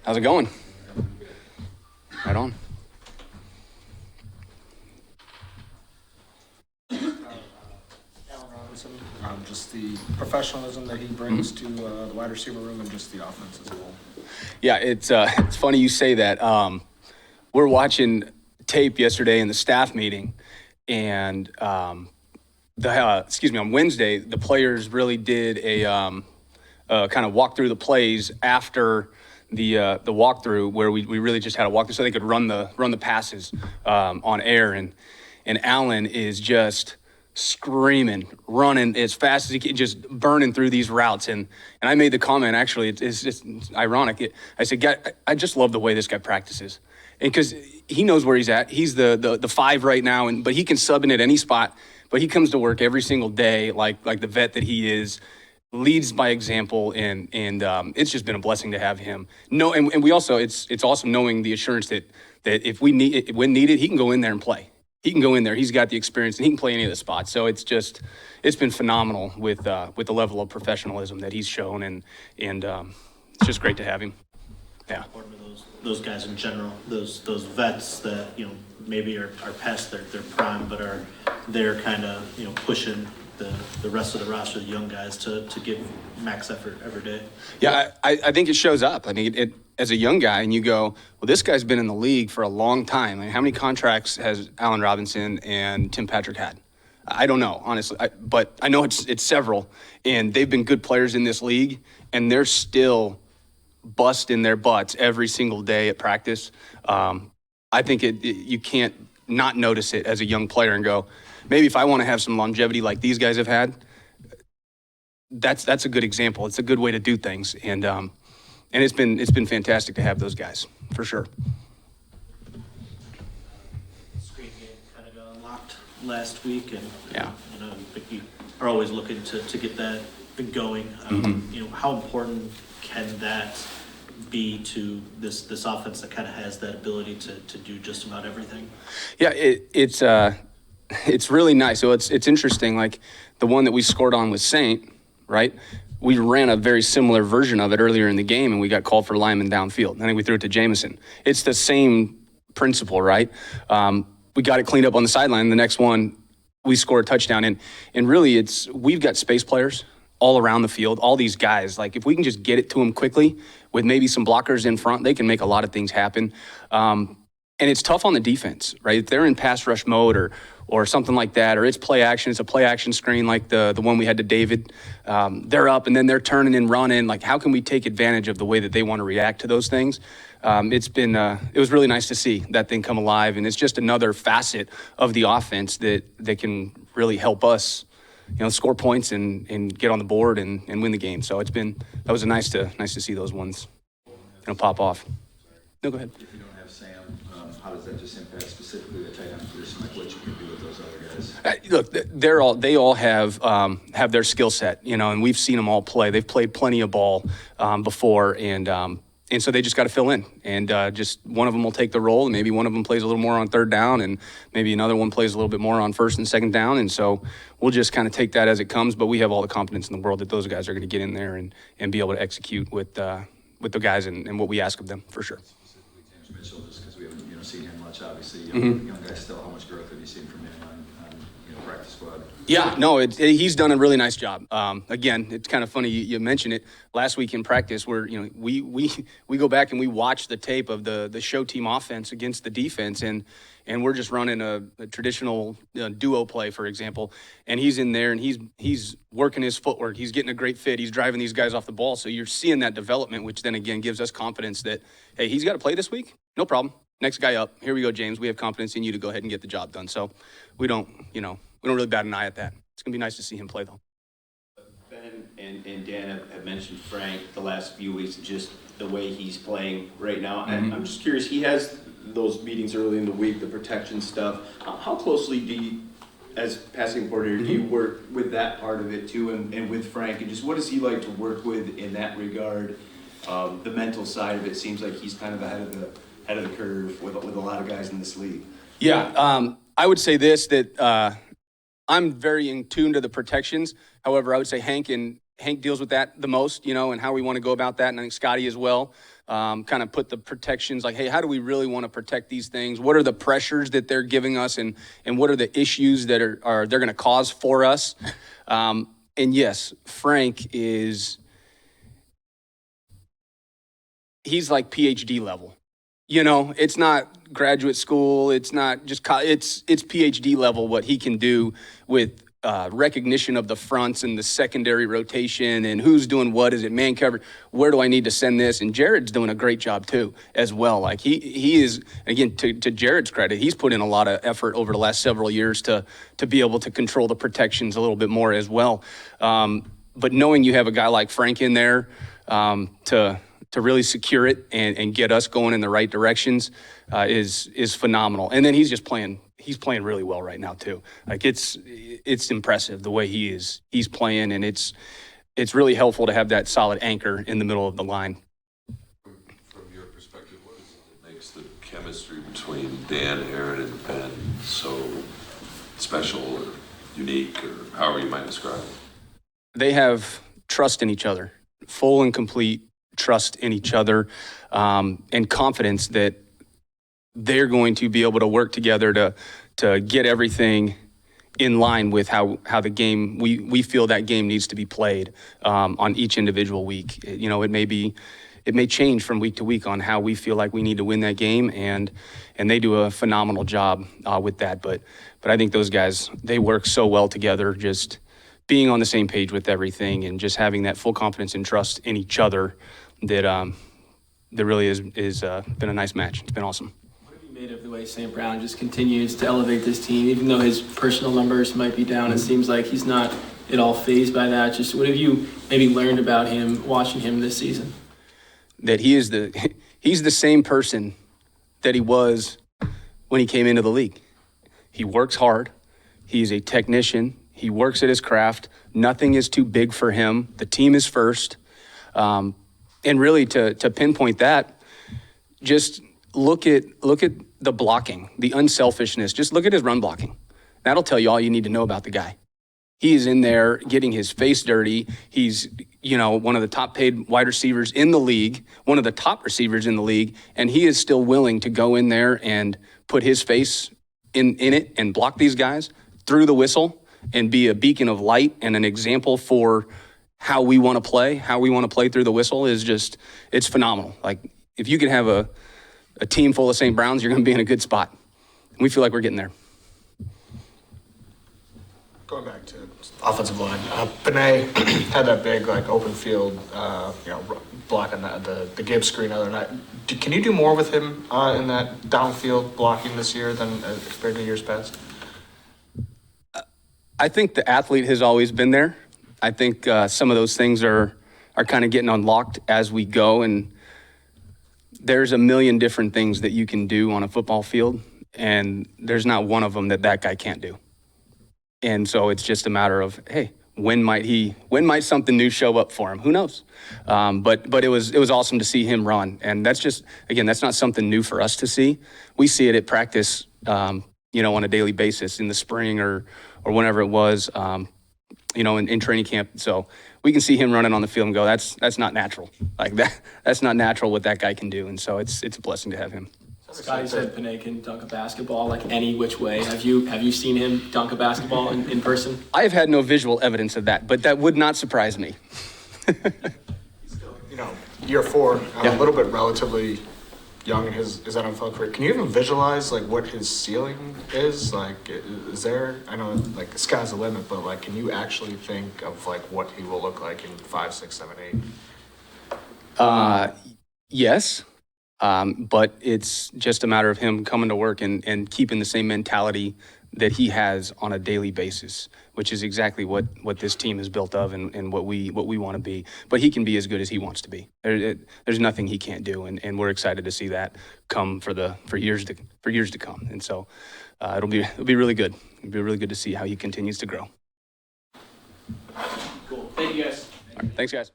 How's it going? Right on. Just the professionalism that he brings to the wide receiver room and just the offense as a whole. Yeah, it's funny you say that. We're watching tape yesterday in the staff meeting, and on Wednesday, the players really did a kind of walk through the plays after the walkthrough, where we really just had a walkthrough so they could run the passes on air, and Allen is just screaming, running as fast as he can, just burning through these routes. And I made the comment, actually, it's just ironic. I said, "Guy, I just love the way this guy practices." And because he knows where he's at. He's the 5 right now, but he can sub in at any spot. But he comes to work every single day like the vet that he is, leads by example, and it's just been a blessing to have him. No, and we also, it's awesome knowing the assurance that if we need, when needed, he can go in there and play. He can go in there. He's got the experience, and he can play any of the spots. So it's been phenomenal with the level of professionalism that he's shown, and it's just great to have him. Yeah. Important to those guys in general, those vets that maybe are past their prime, but are there kind of pushing the rest of the roster, the young guys, to give max effort every day. Yeah, I think it shows up. I mean, it as a young guy, and you go, well, this guy's been in the league for a long time. I mean, how many contracts has Allen Robinson and Tim Patrick had? I don't know, honestly, but I know it's several, and they've been good players in this league, and they're still busting their butts every single day at practice. I think you can't not notice it as a young player and go, maybe if I want to have some longevity like these guys have had, that's a good example. It's a good way to do things, and it's been fantastic to have those guys for sure. Screen game kind of got unlocked last week, and Yeah. you are always looking to get that going. How important can that be to this offense that kind of has that ability to do just about everything? Yeah, it's really nice. So it's interesting. Like the one that we scored on with Saint, right? We ran a very similar version of it earlier in the game, and we got called for lineman downfield. I think we threw it to Jameson. It's the same principle, right? We got it cleaned up on the sideline. The next one, we score a touchdown, and really, we've got space players all around the field. All these guys, like if we can just get it to them quickly with maybe some blockers in front, they can make a lot of things happen. And it's tough on the defense, right? If they're in pass rush mode or something like that, or it's play action, it's a play action screen like the one we had to David. They're up and then they're turning and running. Like, how can we take advantage of the way that they want to react to those things? It was really nice to see that thing come alive, and it's just another facet of the offense that can really help us, score points and get on the board and win the game. So that was nice to see those ones, pop off. No, go ahead. If you don't have Sam, how does that just impact specifically the tight end position, like what you can do with those other guys? Look, they all have their skill set, and we've seen them all play. They've played plenty of ball before, and so they just got to fill in. And just one of them will take the role, and maybe one of them plays a little more on third down, and maybe another one plays a little bit more on first and second down. And so we'll just kind of take that as it comes. But we have all the confidence in the world that those guys are going to get in there and be able to execute with the guys and what we ask of them, for sure. Specifically James Mitchell, just because we haven't seen him much, obviously. Young guy still, how much growth have you seen from him on practice squad? Yeah, no, he's done a really nice job. Again, it's kind of funny you mention it. Last week in practice, where we go back and we watch the tape of the show team offense against the defense, and we're just running a traditional duo play, for example, and he's in there and he's working his footwork. He's getting a great fit. He's driving these guys off the ball. So you're seeing that development, which then again gives us confidence that, hey, he's got to play this week. No problem. Next guy up. Here we go, James. We have confidence in you to go ahead and get the job done. So we don't really bat an eye at that. It's going to be nice to see him play, though. Ben and Dan have mentioned Frank the last few weeks, just the way he's playing right now. And I'm just curious, he has those meetings early in the week, the protection stuff. How closely do you, as passing coordinator, do you work with that part of it too, and with Frank? And just what does he like to work with in that regard? The mental side of it seems like he's kind of ahead of the curve with a lot of guys in this league. Yeah, I would say this, that I'm very in tune to the protections. However, I would say Hank deals with that the most, and how we want to go about that. And I think Scotty as well. kind of put the protections like, hey, how do we really want to protect these things? What are the pressures that they're giving us, and what are the issues that are they're going to cause for us? And yes, Frank he's like PhD level. You know, it's not graduate school. It's not just it's PhD level what he can do with recognition of the fronts and the secondary rotation and who's doing what. Is it man cover? Where do I need to send this? And Jared's doing a great job too, as well. Like he is, again, to Jared's credit, he's put in a lot of effort over the last several years to be able to control the protections a little bit more as well. But knowing you have a guy like Frank in there to really secure it and get us going in the right directions is phenomenal. And then he's playing really well right now too. Like it's impressive the way he's playing, and it's really helpful to have that solid anchor in the middle of the line. From your perspective, what is it that makes the chemistry between Dan, Aaron, and Ben so special or unique, or however you might describe it? They have trust in each other, full and complete trust in each other, and confidence that they're going to be able to work together to get everything in line with how the game, we feel that game needs to be played on each individual week. You know, it may change from week to week on how we feel like we need to win that game, and they do a phenomenal job with that. But I think those guys, they work so well together, just being on the same page with everything and just having that full confidence and trust in each other that really is been a nice match. It's been awesome. What have you made of the way St. Brown just continues to elevate this team, even though his personal numbers might be down? It seems like he's not at all fazed by that. Just what have you maybe learned about him watching him this season? That he's the same person that he was when he came into the league. He works hard. He's a technician. He works at his craft. Nothing is too big for him. The team is first. And really to pinpoint that, just look at the blocking, the unselfishness. Just look at his run blocking. That'll tell you all you need to know about the guy. He is in there getting his face dirty. He's, one of the top paid wide receivers in the league, one of the top receivers in the league, and he is still willing to go in there and put his face in it and block these guys through the whistle and be a beacon of light and an example for how we want to play through the whistle it's phenomenal. Like, if you could have a team full of St. Browns, you're going to be in a good spot. And we feel like we're getting there. Going back to offensive line, Penei had that big open field, blocking the Gibbs screen other night. Can you do more with him in that downfield blocking this year than compared to years past? I think the athlete has always been there. I think some of those things are kind of getting unlocked as we go, and there's a million different things that you can do on a football field, and there's not one of them that guy can't do. And so it's just a matter of, hey, when might something new show up for him? Who knows? But it was awesome to see him run, and that's not something new for us to see. We see it at practice, on a daily basis in the spring or whenever it was. In training camp. So we can see him running on the field and go, that's not natural. Like that's not natural what that guy can do. And so it's a blessing to have him. Scotty said Penei can dunk a basketball like any which way. Have you seen him dunk a basketball in person? I have had no visual evidence of that, but that would not surprise me. Year 4, a little bit relatively young in his NFL career. Can you even visualize what his ceiling is? Is there? I know the sky's the limit, but can you actually think of what he will look like in 5, 6, 7, 8? Yes, but it's just a matter of him coming to work and keeping the same mentality that he has on a daily basis, which is exactly what this team is built of and what we want to be. But he can be as good as he wants to be. There's nothing he can't do, and we're excited to see that come for years to come. And so it'll be really good. It'll be really good to see how he continues to grow. Cool. Thank you, guys. All right, thanks, guys.